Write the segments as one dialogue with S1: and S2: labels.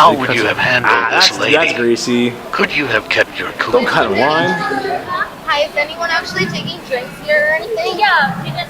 S1: How would you have handled this lady?
S2: That's greasy.
S1: Could you have kept your cool?
S2: Don't cut in line.
S3: Hi, is anyone actually taking drinks here or anything?
S4: Yeah, she did.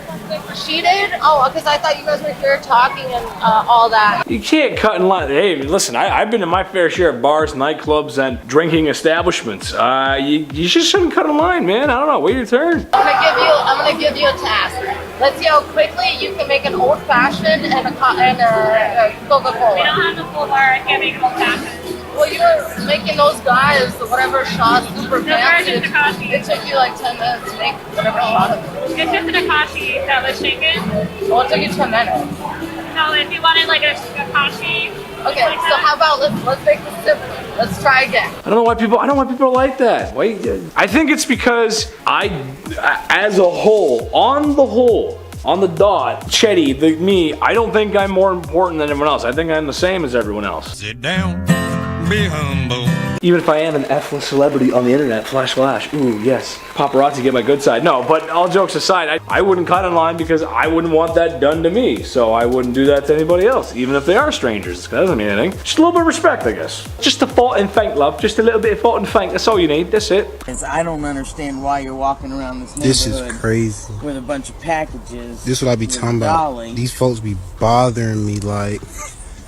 S3: She did? Oh, because I thought you guys were here talking and all that.
S2: You can't cut in line. Hey, listen, I've been in my fair share of bars, nightclubs, and drinking establishments. You just shouldn't cut in line, man. I don't know. Wait your turn.
S3: I'm gonna give you a task. Let's see how quickly you can make an old fashioned and a Coca-Cola.
S4: We don't have the full bar. I can't make it all happen.
S3: Well, you were making those guys, whatever shots, super fancy. It took you like 10 minutes to make whatever shot of it.
S4: It's just an Akashi that was shaken.
S3: Well, it took you 10 minutes.
S4: No, if you wanted like a Akashi.
S3: Okay,
S4: like
S3: so how about let's make this different. Let's try again.
S2: I don't know why people are like that. Wait, I think it's because as a whole, on the dot, Chetty, me, I don't think I'm more important than everyone else. I think I'm the same as everyone else.
S5: Sit down, be humble.
S2: Even if I am an F-list celebrity on the internet, flash. Ooh, yes. Paparazzi get my good side. No, but all jokes aside, I wouldn't cut in line because I wouldn't want that done to me. So I wouldn't do that to anybody else, even if they are strangers. That doesn't mean anything. Just a little bit of respect, I guess. Just a fault and thank, love. Just a little bit of fault and thank. That's all you need. That's it.
S6: I don't understand why you're walking around this neighborhood.
S7: This is crazy.
S6: With a bunch of packages.
S7: This is what I be talking about. These folks be bothering me like.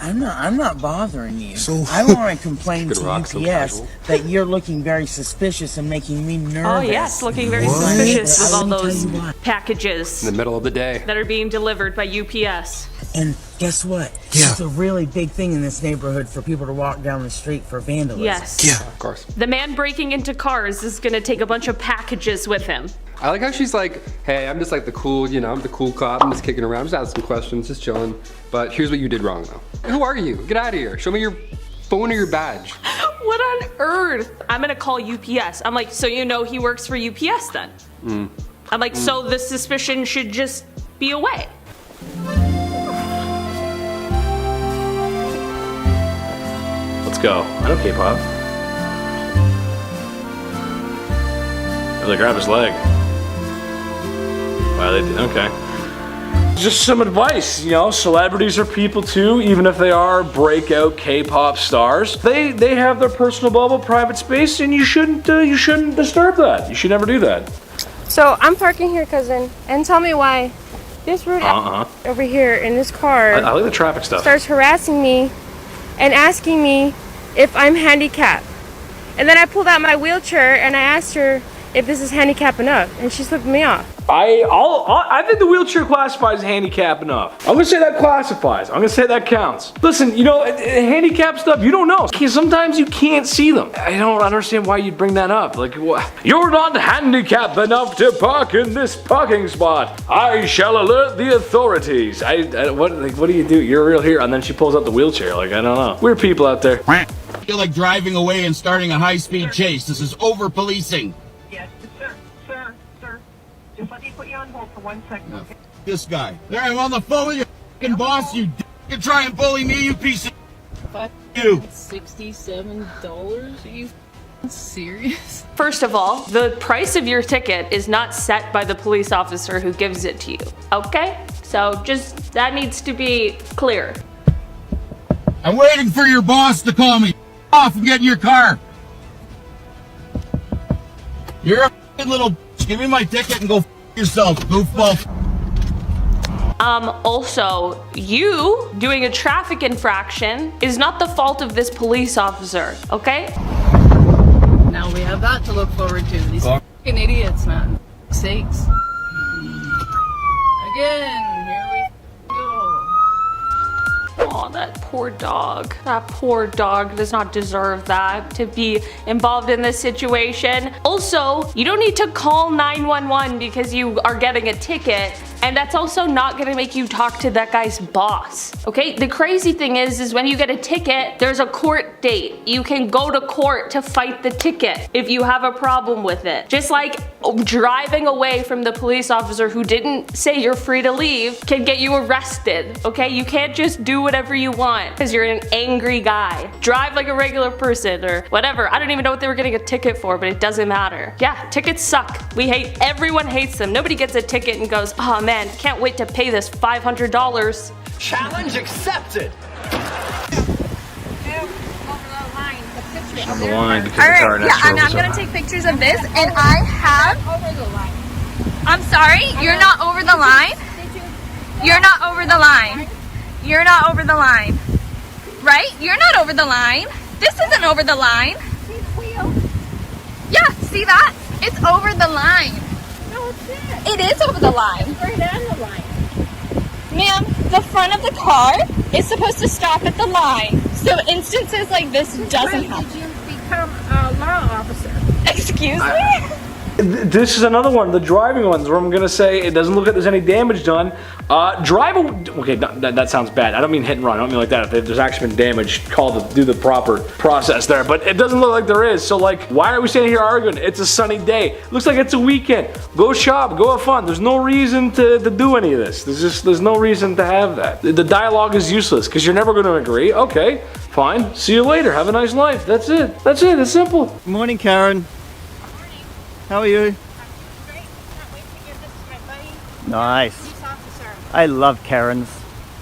S6: I'm not bothering you.
S7: So
S6: I want to complain to UPS that you're looking very suspicious and making me nervous.
S8: Oh yes, looking very suspicious with all those packages
S9: in the middle of the day
S8: that are being delivered by UPS.
S6: And guess what?
S7: Yeah.
S6: It's a really big thing in this neighborhood for people to walk down the street for vandalism.
S8: Yes.
S7: Yeah,
S9: of course.
S8: The man breaking into cars is gonna take a bunch of packages with him.
S9: I like how she's like, hey, I'm just like the cool, I'm the cool cop. I'm just kicking around, just asking questions, just chilling. But here's what you did wrong though. Who are you? Get out of here. Show me your phone or your badge.
S8: What on earth? I'm gonna call UPS. I'm like, so you know he works for UPS then? I'm like, so the suspicion should just be away.
S2: Let's go. I know Kpop. They grab his leg. Wow, they did. Okay. Just some advice, celebrities are people too, even if they are breakout K-pop stars. They have their personal bubble, private space, and you shouldn't disturb that. You should never do that.
S10: So I'm parking here, cousin, and tell me why this rude over here in this car
S2: I like the traffic stuff.
S10: Starts harassing me and asking me if I'm handicapped. And then I pulled out my wheelchair and I asked her if this is handicap enough, and she flipped me off.
S2: I think the wheelchair classifies as handicap enough. I'm gonna say that classifies. I'm gonna say that counts. Listen, handicap stuff, you don't know. Sometimes you can't see them. I don't understand why you'd bring that up. Like, you're not handicapped enough to park in this parking spot. I shall alert the authorities. What do you do? You're a real hero. And then she pulls out the wheelchair. Like, I don't know. Weird people out there.
S11: I feel like driving away and starting a high-speed chase. This is over-policing.
S12: Yes, sir. Just let me put you on hold for 1 second, okay?
S11: This guy. There, I'm on the phone with your f***ing boss, you d***. You try and bully me, you piece of you.
S13: $67? Are you serious?
S8: First of all, the price of your ticket is not set by the police officer who gives it to you, okay? So that needs to be clear.
S11: I'm waiting for your boss to call me. Off and get in your car. You're a f***ing little bitch. Give me my ticket and go f*** yourself, goofball.
S8: Also, you doing a traffic infraction is not the fault of this police officer, okay?
S13: Now we have that to look forward to. These f***ing idiots, man. Sakes. Again, here we go.
S8: Oh, that poor dog. That poor dog does not deserve that, to be involved in this situation. Also, you don't need to call 911 because you are getting a ticket, and that's also not gonna make you talk to that guy's boss, okay? The crazy thing is when you get a ticket, there's a court date. You can go to court to fight the ticket if you have a problem with it. Just like driving away from the police officer who didn't say you're free to leave can get you arrested, okay? You can't just do whatever you want because you're an angry guy. Drive like a regular person or whatever. I don't even know what they were getting a ticket for, but it doesn't matter. Yeah, tickets suck. Everyone hates them. Nobody gets a ticket and goes, oh man, can't wait to pay this $500.
S14: Challenge accepted.
S2: On the line because
S14: All
S2: the car
S14: right,
S2: next
S14: yeah,
S2: to
S14: and I'm gonna take pictures of this, and I have. I'm sorry, you're not over the line. You're not over the line. You're not over the line, right? You're not over the line. This isn't over the line. Yeah, see that? It's over the line.
S4: No, it's not.
S14: It is over the line.
S4: It's right on the line.
S14: Ma'am, the front of the car is supposed to stop at the line. So instances like this doesn't happen.
S4: Did you become a law officer?
S14: Excuse me?
S2: This is another one, the driving ones, where I'm gonna say it doesn't look like there's any damage done. Okay, that sounds bad. I don't mean hit and run. I don't mean like that. If there's actually been damage, do the proper process there. But it doesn't look like there is. So like, why are we standing here arguing? It's a sunny day. Looks like it's a weekend. Go shop. Go have fun. There's no reason to do any of this. There's no reason to have that. The dialogue is useless because you're never going to agree. Okay, fine. See you later. Have a nice life. That's it. That's it. It's simple.
S15: Good morning, Karen. How are you?
S4: Great. Can't wait to give this to my buddy.
S15: Nice.
S4: Police officer.
S15: I love Karens.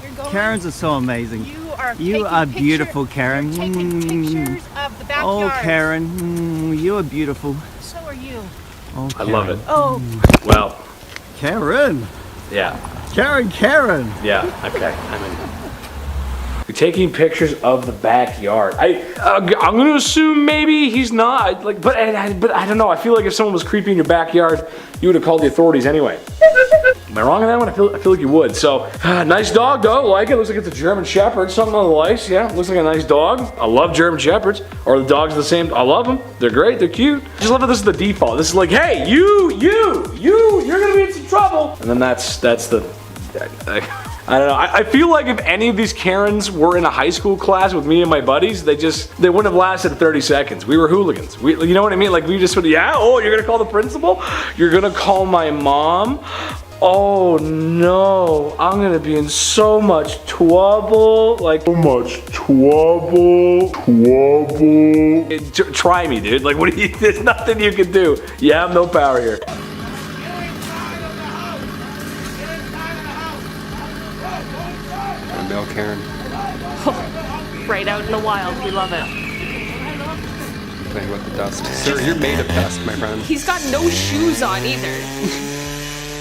S4: You're going.
S15: Karens are so amazing.
S4: You
S15: are beautiful, Karen.
S4: You're taking pictures of the backyard.
S15: Oh, Karen, you are beautiful.
S4: So are you.
S15: Oh,
S2: I love it.
S4: Oh.
S2: Well.
S15: Karen.
S2: Yeah.
S15: Karen.
S2: Yeah. Okay. You're taking pictures of the backyard. I'm gonna assume maybe he's not. Like, but I don't know. I feel like if someone was creepy in your backyard, you would have called the authorities anyway. Am I wrong on that one? I feel like you would. So, nice dog though. Like it. Looks like it's a German Shepherd. Something on the lice. Yeah. Looks like a nice dog. I love German Shepherds. Or the dogs the same. I love them. They're great. They're cute. I just love that this is the default. This is like, hey, you're gonna be in some trouble. And then that's the. I don't know. I feel like if any of these Karens were in a high school class with me and my buddies, they wouldn't have lasted 30 seconds. We were hooligans. You know what I mean? Like we just would, yeah, oh, you're gonna call the principal? You're gonna call my mom? Oh no, I'm gonna be in so much trouble. Like, so much trouble. Try me, dude. Like, there's nothing you can do. You have no power here.
S9: Male Karen.
S8: Right out in the wild, we love it.
S9: Playing with the dust. Sir, you're made of dust, my friend.
S8: He's got no shoes on either.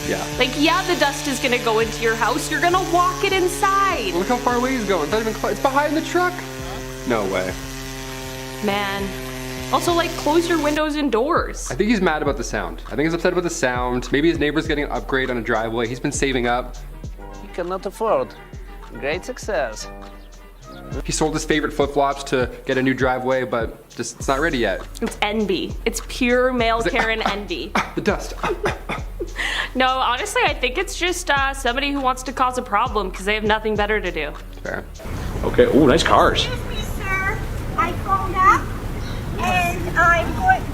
S9: Yeah.
S8: Like, yeah, the dust is gonna go into your house. You're gonna walk it inside.
S9: Look how far away he's going. It's not even close. It's behind the truck. No way.
S8: Man. Also, like, close your windows and doors.
S9: I think he's mad about the sound. I think he's upset about the sound. Maybe his neighbor's getting an upgrade on a driveway. He's been saving up.
S16: You cannot afford. Great success.
S9: He sold his favorite flip-flops to get a new driveway, but just it's not ready yet.
S8: It's envy. It's pure male Karen envy.
S9: The dust.
S8: No, honestly, I think it's just somebody who wants to cause a problem because they have nothing better to do.
S9: Fair.
S2: Okay. Oh, nice cars.
S17: Excuse me, sir. I phoned up, and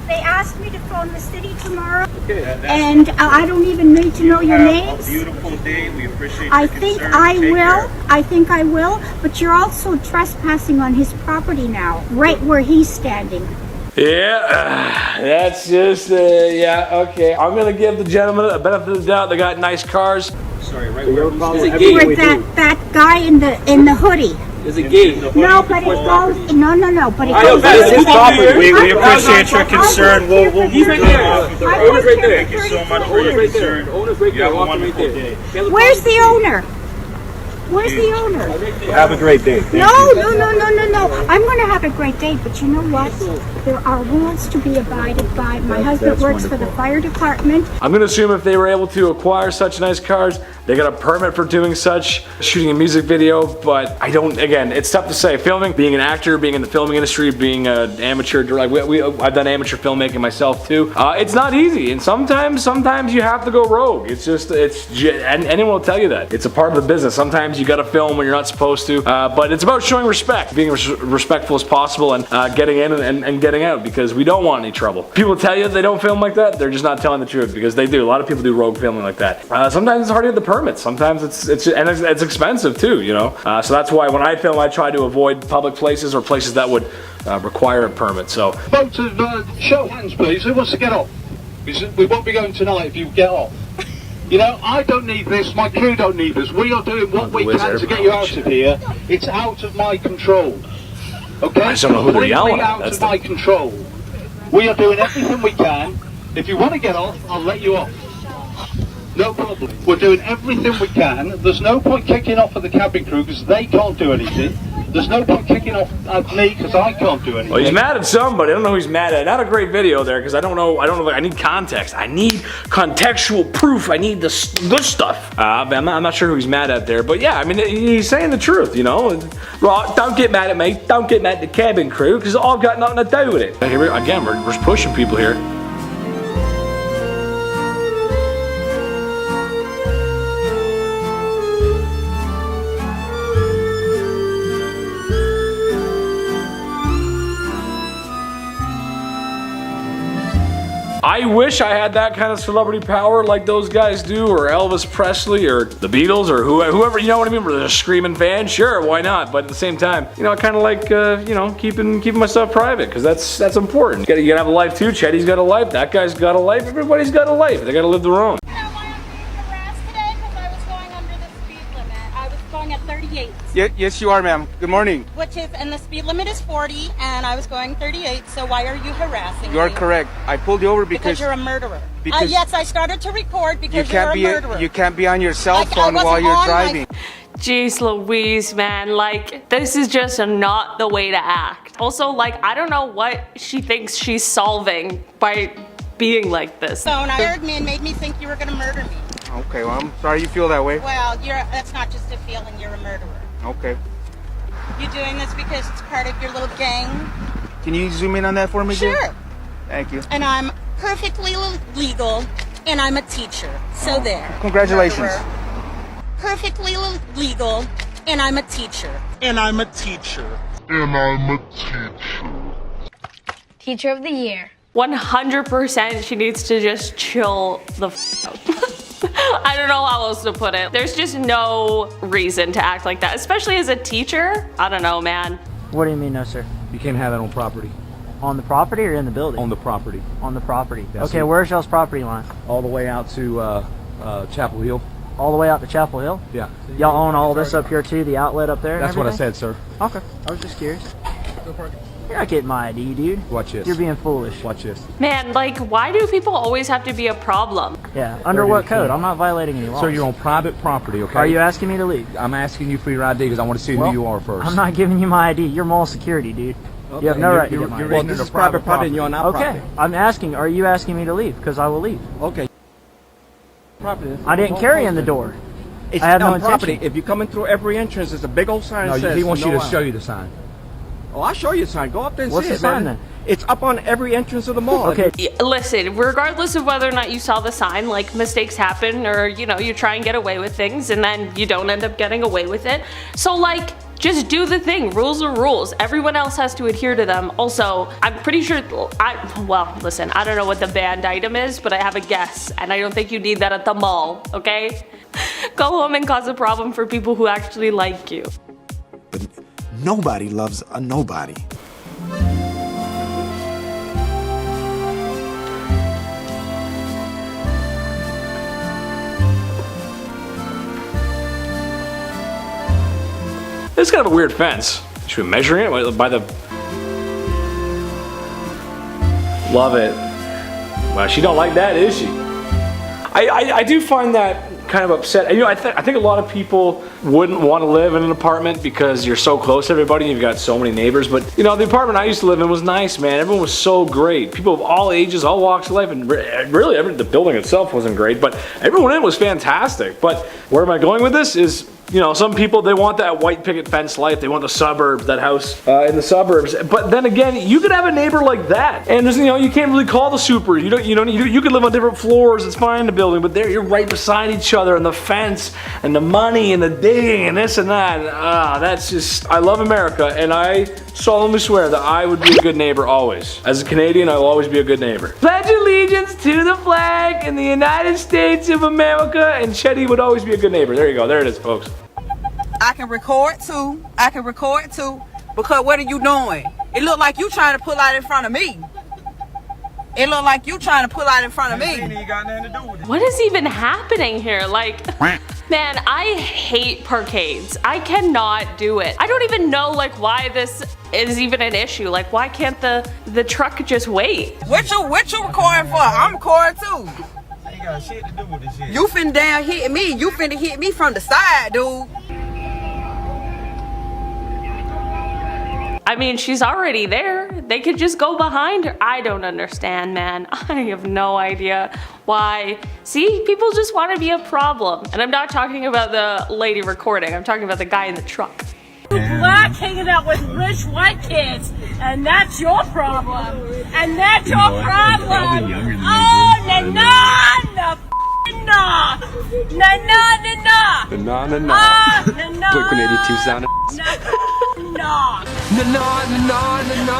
S17: they asked me to phone the city tomorrow.
S18: Okay.
S17: And I don't even need to know your names.
S18: A beautiful day. We appreciate
S17: I
S18: your
S17: think
S18: concern.
S17: I
S18: Take
S17: will.
S18: care.
S17: I think I will. But you're also trespassing on his property now, right where he's standing.
S2: Yeah, that's just, yeah, okay. I'm gonna give the gentleman a benefit of the doubt. They got nice cars.
S18: Sorry, right where we
S17: With that guy in the hoodie.
S18: There's a gate.
S17: No, but it goes. No. But it goes.
S18: This is property. We appreciate your concern. We'll
S2: He's right there.
S18: Owner's
S2: right there.
S18: Thank you so much for your concern.
S2: Owner's right
S18: You
S2: there.
S18: have a
S2: Walking right
S18: wonderful
S2: there.
S18: day.
S17: Where's the owner? Where's the owner?
S18: Have a great day.
S17: No. I'm going to have a great day, but you know what? There are rules to be abided by. My husband works for the fire department.
S2: I'm gonna assume if they were able to acquire such nice cars, they got a permit for doing such, shooting a music video, but I don't, again, it's tough to say. Filming, being an actor, being in the filming industry, being an amateur, I've done amateur filmmaking myself too. It's not easy, and sometimes you have to go rogue. And anyone will tell you that. It's a part of the business. Sometimes you gotta film when you're not supposed to, but it's about showing respect, being respectful as possible, and getting in and getting out, because we don't want any trouble. People tell you they don't film like that, they're just not telling the truth, because they do. A lot of people do rogue filming like that. Sometimes it's hard to get the permits. Sometimes it's expensive too, you know. So that's why when I film, I try to avoid public places or places that would require a permit. So,
S19: folks, show hands, please. Who wants to get off? We won't be going tonight if you get off. You know, I don't need this. My crew don't need this. We are doing what we can to get you out of here. It's out of my control. Okay?
S2: I just don't know who they're yelling at.
S19: Out
S2: That's
S19: of my control. We are doing everything we can. If you want to get off, I'll let you off. No problem. We're doing everything we can. There's no point kicking off at the cabin crew because they can't do anything. There's no point kicking off at me because I can't do anything.
S2: Well, he's mad at somebody. I don't know who he's mad at. Not a great video there because I don't know. I need context. I need contextual proof. I need this stuff. I'm not sure who he's mad at there. But yeah, I mean, he's saying the truth, you know. Well, don't get mad at me. Don't get mad at the cabin crew because I've got nothing to do with it. Here we, again, we're pushing people here. I wish I had that kind of celebrity power like those guys do, or Elvis Presley, or the Beatles, or whoever, you know what I mean? Where they're screaming fans, sure, why not? But at the same time, you know, I kind of like, you know, keeping my stuff private, because that's important. You gotta have a life too. Chetty's got a life. That guy's got a life. Everybody's got a life. They gotta live their own.
S17: At 38.
S20: Yes, you are, ma'am. Good morning.
S17: Which is, and the speed limit is 40, and I was going 38, so why are you harassing me?
S20: You are correct. I pulled you over because
S17: you're a murderer.
S20: Because
S17: yes, I started to record because you're a murderer.
S20: You can't be on your cell phone while you're driving.
S8: Jeez Louise, man, like, this is just not the way to act. Also, like, I don't know what she thinks she's solving by being like this.
S17: So, and I heard me and made me think you were gonna murder me.
S20: Okay, well, I'm sorry you feel that way.
S17: Well, that's not just a feeling, you're a murderer.
S20: Okay.
S17: You doing this because it's part of your little gang?
S20: Can you zoom in on that for me,
S17: Sure.
S20: Jim? Thank you.
S17: And I'm perfectly legal, and I'm a teacher. So there.
S20: Congratulations.
S17: Murderer. Perfectly legal, and I'm a teacher.
S11: And I'm a teacher.
S5: And I'm a teacher.
S14: Teacher of the year.
S8: 100% she needs to just chill the f out. I don't know how else to put it. There's just no reason to act like that, especially as a teacher. I don't know, man.
S21: What do you mean, no, sir?
S22: You can't have that on property.
S21: On the property or in the building?
S22: On the property.
S21: On the property.
S22: That's
S21: okay,
S22: it.
S21: where's y'all's property line?
S22: All the way out to Chapel Hill.
S21: All the way out to Chapel Hill?
S22: Yeah.
S21: Y'all own all this up here too, the outlet up there?
S22: That's what I said, sir.
S21: Okay, I was just curious. You're not getting my ID, dude.
S22: Watch this.
S21: You're being foolish.
S22: Watch this.
S8: Man, like, why do people always have to be a problem?
S21: Yeah, under what code? I'm not violating any laws.
S22: Sir, you're on private property, okay?
S21: Are you asking me to leave?
S22: I'm asking you for your ID because I want to see who you are first.
S21: I'm not giving you my ID. You're mall security, dude.
S22: Okay.
S21: You have no right to get my ID.
S22: Well, this is private property and you're on our property.
S21: Okay, I'm asking, are you asking me to leave? Because I will leave.
S22: Okay. Property.
S21: I didn't carry in the door.
S22: It's
S21: I have no
S22: on property.
S21: intention.
S22: If you're coming through every entrance, there's a big old sign that says he wants you to allowed. show you the sign. Oh, I'll show you the sign. Go up there and
S21: What's
S22: see
S21: the
S22: it,
S21: sign
S22: man.
S21: then?
S22: It's up on every entrance of the mall.
S21: Okay.
S8: Listen, regardless of whether or not you saw the sign, like, mistakes happen, or, you know, you try and get away with things and then you don't end up getting away with it. So, like, just do the thing. Rules are rules. Everyone else has to adhere to them. Also, I'm pretty sure well, listen, I don't know what the banned item is, but I have a guess, and I don't think you need that at the mall, okay? Go home and cause a problem for people who actually like you.
S23: But nobody loves a nobody.
S2: It's kind of a weird fence. Should we measure it by the... Love it. Well, she don't like that, is she? I do find that kind of upset. You know, I think a lot of people wouldn't want to live in an apartment because you're so close to everybody and you've got so many neighbors. But, you know, the apartment I used to live in was nice, man. Everyone was so great. People of all ages, all walks of life, and really the building itself wasn't great, but everyone in it was fantastic. But where am I going with this is, you know, some people, they want that white picket fence life. They want the suburbs, that house in the suburbs. But then again, you could have a neighbor like that, and there's, you know, you can't really call the supers. You could live on different floors. It's fine in the building, but you're right beside each other, and the fence, and the money, and the digging, and this and that. And, that's just. I love America, and I solemnly swear that I would be a good neighbor always. As a Canadian, I will always be a good neighbor. Pledge allegiance to the flag in the United States of America, and Chetty would always be a good neighbor. There you go. There it is, folks.
S24: I can record too. Because what are you doing? It look like you trying to pull out in front of me. It look like you trying to pull out in front of me.
S8: What is even happening here? Like, man, I hate parkades. I cannot do it. I don't even know like why this is even an issue. Like, why can't the truck just wait?
S24: What you recording for? I'm recording too.
S11: Ain't got shit to do with this shit.
S24: You finna down hit me. You finna hit me from the side, dude.
S8: I mean, she's already there. They could just go behind her. I don't understand, man. I have no idea why. See, people just want to be a problem. And I'm not talking about the lady recording. I'm talking about the guy in the truck.
S17: Black hanging out with rich white kids, and that's your problem. And that's your problem. Oh, na-na, na-na, na-na,
S9: The na na na.
S17: na-na.
S9: Blink 182 sound.
S17: Na.
S9: Na na na na na.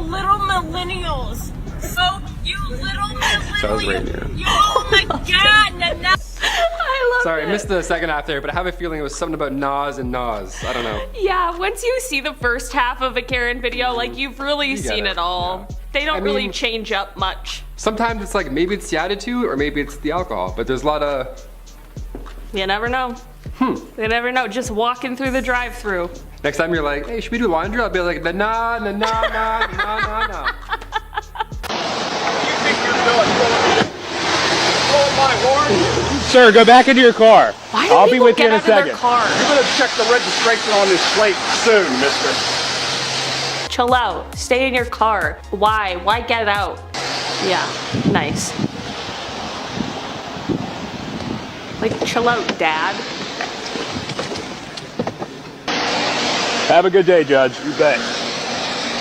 S17: Little millennials. So, you little millennials.
S9: So I was right here.
S17: Oh my god, na-na.
S8: I love
S9: Sorry, I
S8: it.
S9: missed the second half there, but I have a feeling it was something about Nas and Nas. I don't know.
S8: Yeah, once you see the first half of a Karen video, like you've really
S9: get
S8: seen
S9: it,
S8: it all.
S9: yeah.
S8: They don't
S9: I
S8: really
S9: mean-
S8: change up much.
S9: Sometimes it's like maybe it's the attitude or maybe it's the alcohol, but there's a lot of.
S8: You never know. You never know. Just walking through the drive-through.
S9: Next time you're like, hey, should we do laundry? I'll be like, na na na na na na na na.
S11: Sir, go back into your car.
S8: Why do
S11: I'll be
S8: people
S11: with you
S8: get
S11: in a
S8: out of their
S11: second.
S8: car?
S11: You're gonna check the registration on this plate soon, mister.
S8: Chill out. Stay in your car. Why? Why get out? Yeah, nice. Like, chill out, Dad.
S11: Have a good day, Judge. You bet.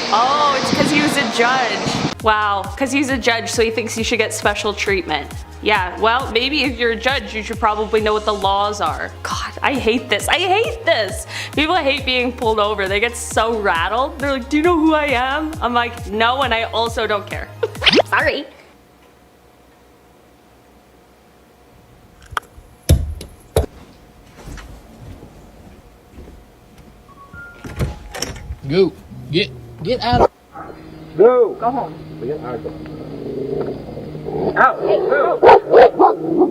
S8: Oh, it's because he was a judge. Wow, because he's a judge, so he thinks he should get special treatment. Yeah, well, maybe if you're a judge, you should probably know what the laws are. God, I hate this. I hate this. People hate being pulled over. They get so rattled. They're like, do you know who I am? I'm like, no, and I also don't care. Sorry.
S1: Go. Get out of.
S11: Go.
S1: Go home.
S11: Out. Go.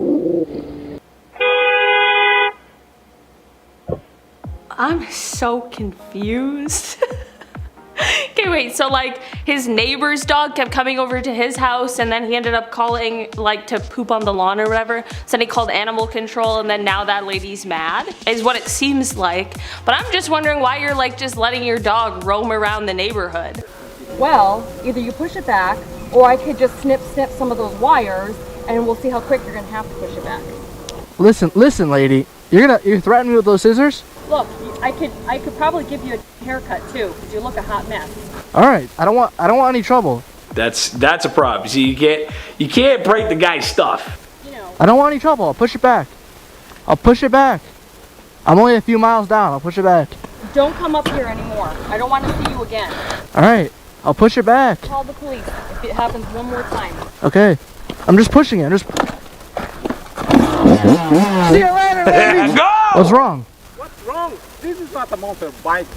S8: I'm so confused. Okay, wait, so like his neighbor's dog kept coming over to his house and then he ended up calling like to poop on the lawn or whatever. So then he called animal control and then now that lady's mad is what it seems like. But I'm just wondering why you're like just letting your dog roam around the neighborhood.
S3: Well, either you push it back or I could just snip some of those wires and we'll see how quick you're gonna have to push it back.
S21: Listen, lady. You're threatening me with those scissors?
S3: Look, I could probably give you a haircut too, because you look a hot mess.
S21: All right. I don't want any trouble.
S2: That's a problem. See, you can't break the guy's stuff.
S21: I don't want any trouble. I'll push it back. I'm only a few miles down. I'll push it back.
S3: Don't come up here anymore. I don't want to see you again.
S21: All right. I'll push it back.
S3: Call the police if it happens one more time.
S21: Okay. I'm just pushing it. See you later, lady.
S2: Go!
S21: What's wrong?
S11: What's wrong? This is not the motorbike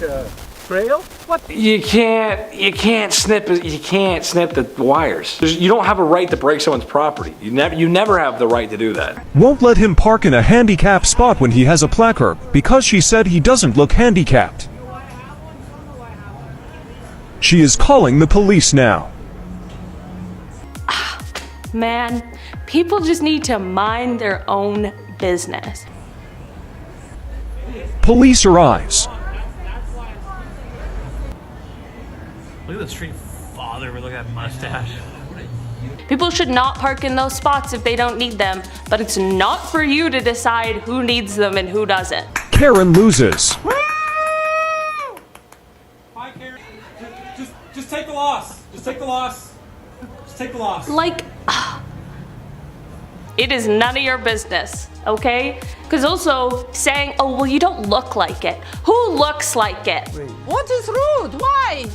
S11: trail. What?
S2: You can't snip the wires. You don't have a right to break someone's property. You never have the right to do that.
S6: Won't let him park in a handicapped spot when he has a placard because she said he doesn't look handicapped. She is calling the police now.
S8: Man, people just need to mind their own business.
S6: Police arrives.
S7: Look at the street father with that mustache.
S8: People should not park in those spots if they don't need them, but it's not for you to decide who needs them and who doesn't.
S6: Karen loses.
S7: Hi, Karen. Just take the loss. Just take the loss. Just take the loss.
S8: Like, it is none of your business, okay? Because also saying, oh, well, you don't look like it. Who looks like it?
S24: What is rude? Why?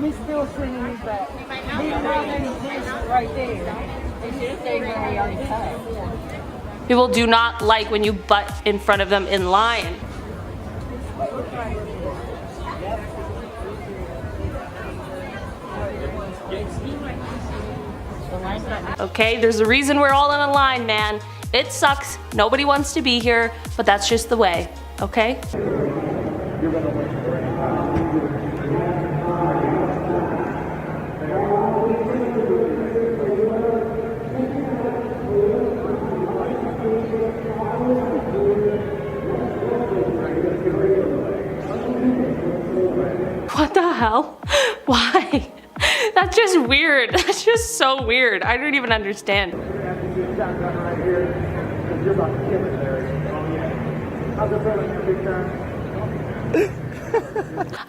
S17: He's still swinging his back. He's right there. They should stay where he already cut.
S8: People do not like when you butt in front of them in line. Okay, there's a reason we're all in a line, man. It sucks. Nobody wants to be here, but that's just the way. Okay? What the hell? Why? That's just weird. That's just so weird. I don't even understand. I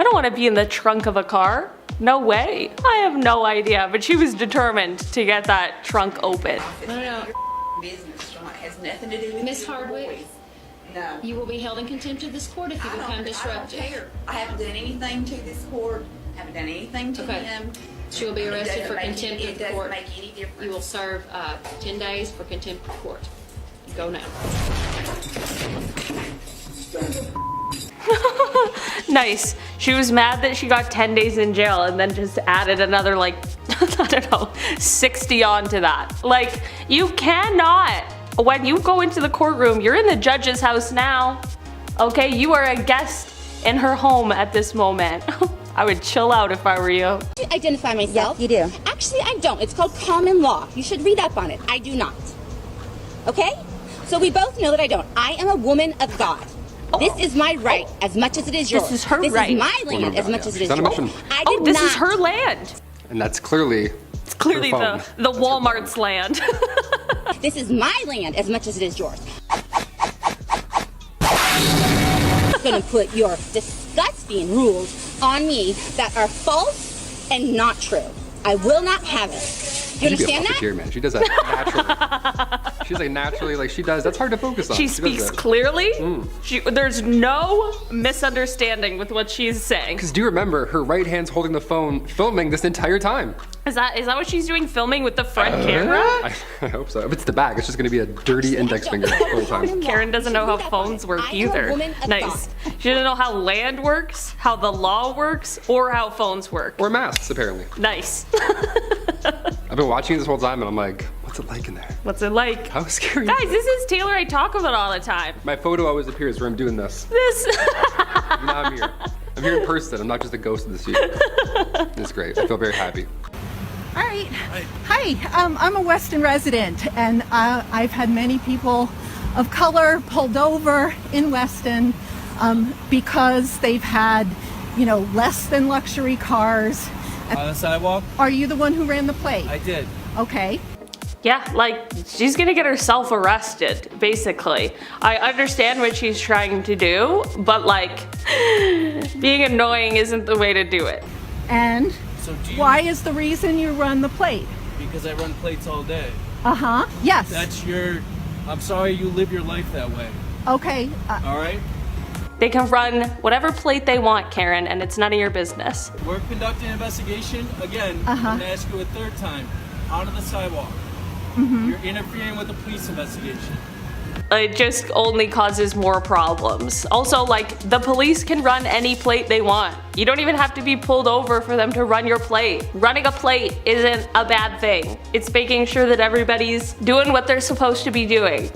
S8: don't want to be in the trunk of a car. No way. I have no idea, but she was determined to get that trunk open.
S4: No. Business has nothing to do with Miss Hardwick. No. You will be held in contempt of this court if you become disruptive. I don't care. I haven't done anything to this court. I haven't done anything to him. She will be arrested for contempt of the court. It doesn't make any difference. You will serve 10 days for contempt of court. Go now.
S8: Nice. She was mad that she got 10 days in jail and then just added another, like, I don't know, 60 onto that. Like, you cannot. When you go into the courtroom, you're in the judge's house now. Okay, you are a guest in her home at this moment. I would chill out if I were you.
S10: I identify myself.
S12: Yes, you do.
S10: Actually, I don't. It's called common law. You should read up on it. I do not. Okay? So we both know that I don't. I am a woman of God. This is my right as much as it is yours.
S8: This is her
S10: this
S8: right.
S10: This is my land as much as it is
S9: Not
S10: yours.
S9: a mission.
S10: I did
S8: this
S10: not.
S8: is her land.
S9: And that's clearly
S8: It's clearly the Walmart's land.
S10: This is my land as much as it is yours. I'm gonna put your disgusting rules on me that are false and not true. I will not have it. You understand that?
S9: Man. She does that naturally. She's like naturally, like she does. That's hard to focus on.
S8: She speaks clearly. There's no misunderstanding with what she's saying.
S9: Because do you remember her right hand's holding the phone, filming this entire time?
S8: Is that what she's doing, filming with the front camera?
S9: I hope so. If it's the back, it's just gonna be a dirty index finger the whole time.
S8: Karen doesn't know how phones work either. Nice. She doesn't know how land works, how the law works, or how phones work.
S9: Or masks, apparently.
S8: Nice.
S9: I've been watching this whole time and I'm like, what's it like in there?
S8: What's it like?
S9: How scary.
S8: Guys, this is Taylor I talk about all the time.
S9: My photo always appears where I'm doing this. Now I'm here. I'm here in person. I'm not just a ghost in the seat. It's great. I feel very happy.
S13: All right. Hi. I'm a Weston resident, and I've had many people of color pulled over in Weston because they've had, less than luxury cars.
S25: On the sidewalk?
S13: Are you the one who ran the plate?
S25: I did.
S13: Okay.
S8: Yeah, like, she's gonna get herself arrested, basically. I understand what she's trying to do, but like, being annoying isn't the way to do it.
S13: And why is the reason you run the plate?
S25: Because I run plates all day.
S13: Uh-huh, yes.
S25: I'm sorry you live your life that way.
S13: Okay.
S25: All right?
S8: They can run whatever plate they want, Karen, and it's none of your business.
S25: We're conducting an investigation. Again, I'm gonna ask you a third time. Onto the sidewalk. You're interfering with the police investigation.
S8: It just only causes more problems. Also, like, the police can run any plate they want. You don't even have to be pulled over for them to run your plate. Running a plate isn't a bad thing. It's making sure that everybody's doing what they're supposed to be doing.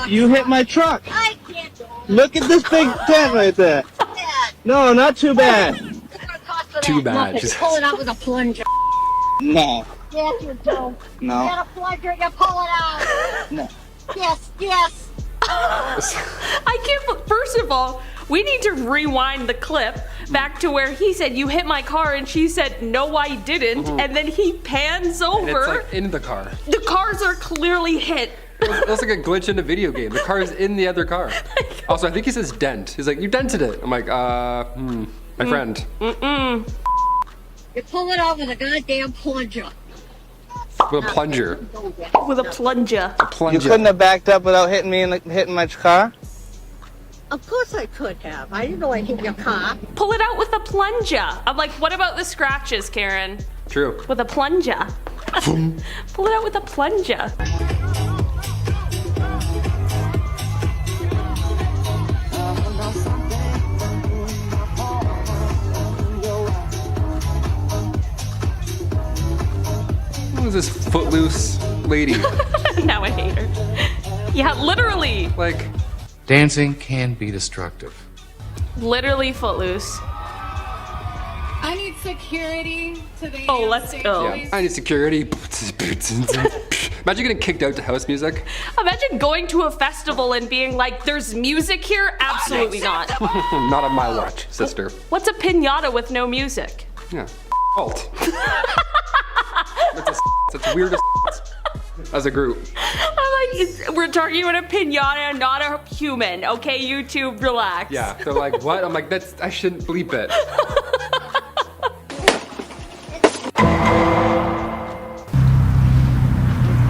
S11: You hit my truck.
S4: I can't.
S11: Look at this big dent right there. No, not too bad.
S9: Too bad.
S4: You pull it out with a plunger.
S11: No.
S4: Yes, you do.
S11: No.
S4: You got a plunger, you pull it out.
S11: No.
S4: Yes.
S8: I can't, first of all, we need to rewind the clip back to where he said, you hit my car, and she said, no, I didn't, and then he pans over.
S9: And it's like in the car.
S8: The cars are clearly hit.
S9: It was like a glitch in a video game. The car is in the other car. Also, I think he says dent. He's like, you dented it. I'm like, my friend.
S4: You pull it out with a goddamn plunger.
S9: With a plunger.
S8: With a plunger.
S9: A plunger.
S20: You couldn't have backed up without hitting me and hitting my car?
S4: Of course I could have. I didn't know I hit your car.
S8: Pull it out with a plunger. I'm like, what about the scratches, Karen?
S9: True.
S8: With a plunger. Pull it out with a plunger.
S9: this footloose lady?
S8: Now I hate her. Yeah, literally.
S9: Like,
S1: dancing can be destructive.
S8: Literally footloose.
S12: I need security to the.
S8: Oh, let's go.
S9: yeah, I need security. Imagine getting kicked out to house music.
S8: Imagine going to a festival and being like, there's music here? Absolutely not.
S9: Not on my watch, sister.
S8: What's a piñata with no music?
S9: Yeah. Fault. That's weird as a group.
S8: I'm like, we're talking about a piñata, not a human. Okay, YouTube, relax.
S9: Yeah, they're like, what? I'm like, I shouldn't bleep it.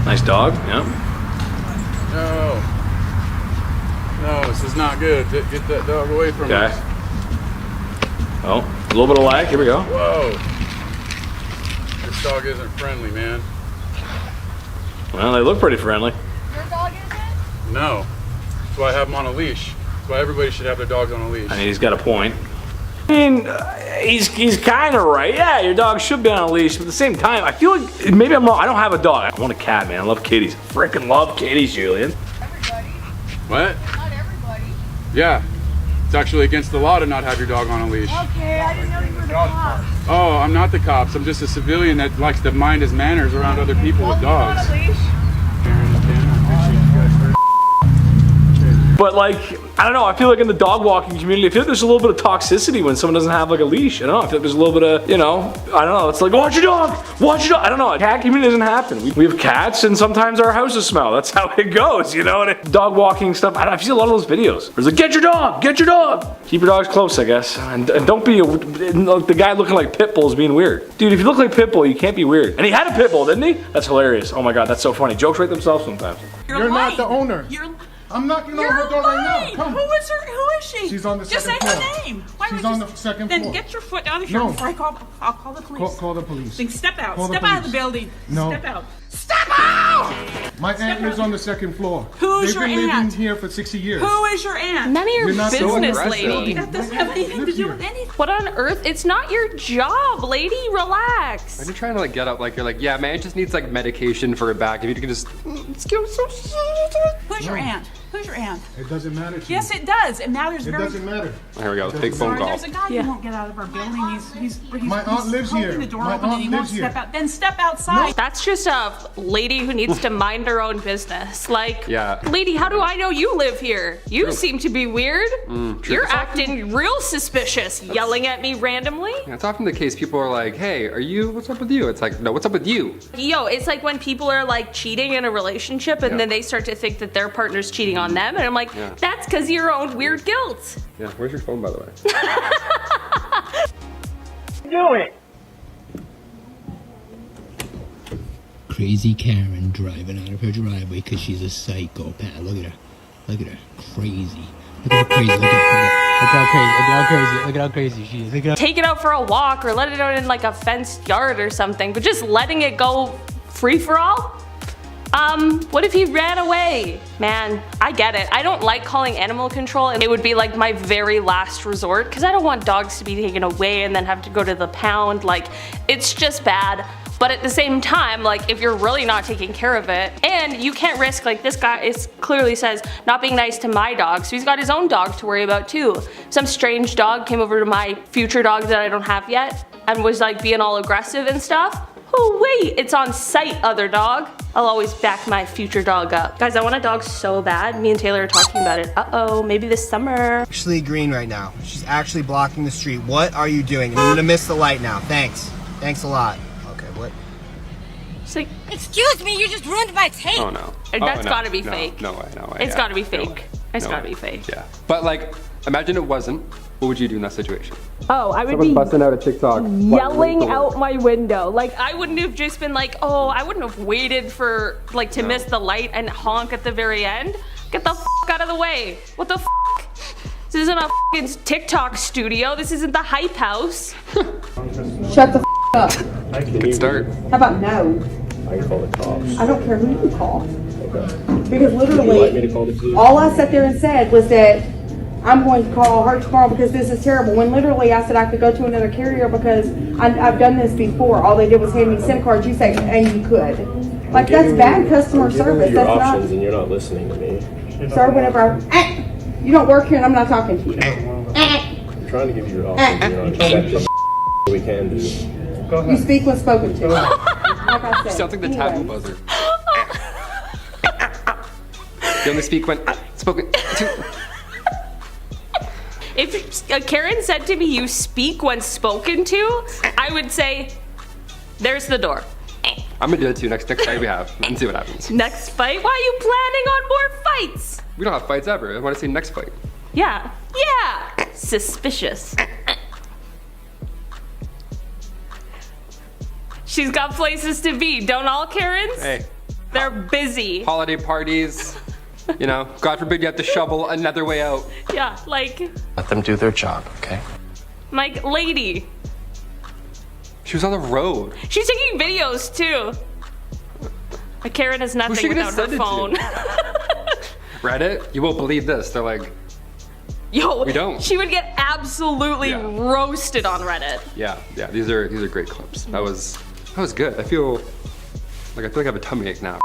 S2: Nice dog, yeah.
S15: No, this is not good. Get that dog away from us.
S2: Okay. Oh, a little bit of lag, here we go.
S15: Whoa. This dog isn't friendly, man.
S2: Well, they look pretty friendly.
S12: Your dog isn't?
S15: No. That's why I have him on a leash. That's why everybody should have their dogs on a leash.
S2: I mean, he's got a point. I mean, he's kind of right. Yeah, your dog should be on a leash, but at the same time, I feel like maybe I'm wrong. I don't have a dog. I want a cat, man. I love kitties. Freaking love kitties, Julian.
S12: Everybody.
S15: What?
S12: Not everybody.
S15: Yeah. It's actually against the law to not have your dog on a leash.
S12: Okay, I didn't know you were the cops.
S15: Oh, I'm not the cops. I'm just a civilian that likes to mind his manners around other people with dogs.
S12: On a leash.
S2: But like, I don't know, I feel like in the dog walking community, I feel like there's a little bit of toxicity when someone doesn't have like a leash. I don't know, I feel like there's a little bit of, you know, I don't know, it's like, watch your dog, watch your dog. I don't know, cat community doesn't happen. We have cats and sometimes our houses smell. That's how it goes, you know? And dog walking stuff, I've seen a lot of those videos. There's like, get your dog, get your dog. Keep your dogs close, I guess. And don't be, the guy looking like Pitbull is being weird. Dude, if you look like Pitbull, you can't be weird. And he had a Pitbull, didn't he? That's hilarious. Oh my God, that's so funny. Jokes write themselves sometimes.
S11: You're not the owner. I'm knocking on her door right now. Come.
S17: Who is her? Who is she?
S11: She's on the
S17: Just
S11: second
S17: say
S11: floor.
S17: her name. Why
S11: She's
S17: would
S11: on
S17: you-
S11: the second
S17: Then
S11: floor.
S17: get your foot out of here
S11: No.
S17: before I'll call the police.
S11: Call the police.
S17: Then step out.
S11: Call the
S17: Step out of the
S11: police.
S17: building.
S11: No.
S17: Step out. Step out!
S11: My aunt lives on the second floor.
S17: Who's
S11: They've
S17: your
S11: been
S17: aunt?
S11: living here for 60 years.
S17: Who is your aunt?
S8: None of your
S11: We're not so
S8: business,
S11: aggressive.
S8: lady.
S17: That doesn't have anything to do with anything.
S8: What on earth? It's not your job, lady. Relax.
S9: Are you trying to like get up like you're like, yeah, man, it just needs like medication for a back. If you can just
S17: Who's your aunt? Who's your aunt?
S11: It doesn't matter to
S17: Yes,
S11: you.
S17: it does. It matters
S11: It
S17: very.
S11: doesn't matter.
S9: Here we go, big phone
S17: Sorry,
S9: call.
S17: there's a guy who won't get out of our building. He's
S11: My aunt lives
S17: holding
S11: here.
S17: the door
S11: My
S17: open and he
S11: aunt
S17: won't
S11: lives here.
S17: step out. Then step outside.
S8: That's just a lady who needs to mind her own business. Like,
S9: Yeah.
S8: lady, how do I know you live here? You
S9: True.
S8: seem to be weird.
S9: True.
S8: You're acting real suspicious, yelling at me randomly.
S9: Yeah, it's often the case. People are like, hey, what's up with you? It's like, no, what's up with you?
S8: Yo, it's like when people are like cheating in a relationship and
S9: Yeah.
S8: then they start to think that their partner's cheating on them. And I'm like,
S9: Yeah.
S8: that's because of your own weird guilt.
S9: Yeah, where's your phone, by the way?
S11: Do it.
S1: Crazy Karen driving out of her driveway because she's a psychopath. Look at her. Look at her. Crazy. Look at her crazy. Look at how crazy she is. Look at how
S8: Take it out for a walk or let it out in like a fenced yard or something, but just letting it go free for all? What if he ran away? Man, I get it. I don't like calling animal control, and it would be like my very last resort because I don't want dogs to be taken away and then have to go to the pound. Like, it's just bad. But at the same time, like, if you're really not taking care of it, and you can't risk, like, this guy clearly says not being nice to my dog, so he's got his own dog to worry about too. Some strange dog came over to my future dog that I don't have yet and was like being all aggressive and stuff. Oh wait, it's on site, other dog. I'll always back my future dog up. Guys, I want a dog so bad. Me and Taylor are talking about it. Uh-oh, maybe this summer.
S16: Actually green right now. She's actually blocking the street. What are you doing? I'm gonna miss the light now. Thanks. Thanks a lot. Okay, what?
S8: It's like,
S10: Excuse me, you just ruined my tape.
S9: Oh no.
S8: That's
S9: no,
S8: gotta be
S9: no,
S8: fake.
S9: No way, no way.
S8: It's
S9: yeah.
S8: gotta be
S9: No
S8: fake.
S9: way.
S8: It's
S9: No
S8: gotta
S9: way.
S8: be fake.
S9: Yeah. But like, imagine it wasn't. What would you do in that situation?
S8: Oh, I would
S9: Someone
S8: be
S9: busting out a TikTok.
S8: yelling out my window. Like, I wouldn't have just been like, oh, I wouldn't have waited for, like, to miss the light and honk at the very end. Get the f out of the way. What the f? This isn't a f***ing TikTok studio. This isn't the hype house.
S3: Shut the up.
S9: Good start.
S3: How about no?
S18: I can call the cops.
S3: I don't care who you call.
S18: Okay.
S3: Because
S18: Would you like me to
S3: literally,
S18: call the police?
S3: all I sat there and said was that I'm going to call her tomorrow because this is terrible. When literally I said I could go to another carrier because I've done this before. All they did was hand me SIM cards. You say, and you could. Like, that's bad customer service. That's not.
S5: And you're not listening to me.
S3: Sir, whenever you don't work here and I'm not talking to you.
S5: I'm trying to give you your options. You're not accepting we can do.
S3: You speak when spoken to. Like I said.
S9: Sounds like the taboo buzzer. You only speak when spoken to.
S8: If Karen said to me, you speak when spoken to, I would say, there's the door.
S9: I'm gonna do it too next fight we have and see what happens.
S8: Next fight? Why are you planning on more fights?
S9: We don't have fights ever. I want to see next fight.
S8: Yeah. Suspicious. She's got places to be. Don't all Karens?
S9: Hey.
S8: They're busy.
S9: Holiday parties. You know, God forbid you have to shovel another way out.
S8: Yeah, like.
S5: Let them do their job, okay?
S8: Like, lady.
S9: She was on the road.
S8: She's taking videos too. Karen has nothing without her phone.
S9: Reddit? You won't believe this. They're like,
S8: yo,
S9: we don't.
S8: She would get absolutely roasted on Reddit.
S9: Yeah. These are great clips. That was good. I feel like I have a tummy ache now.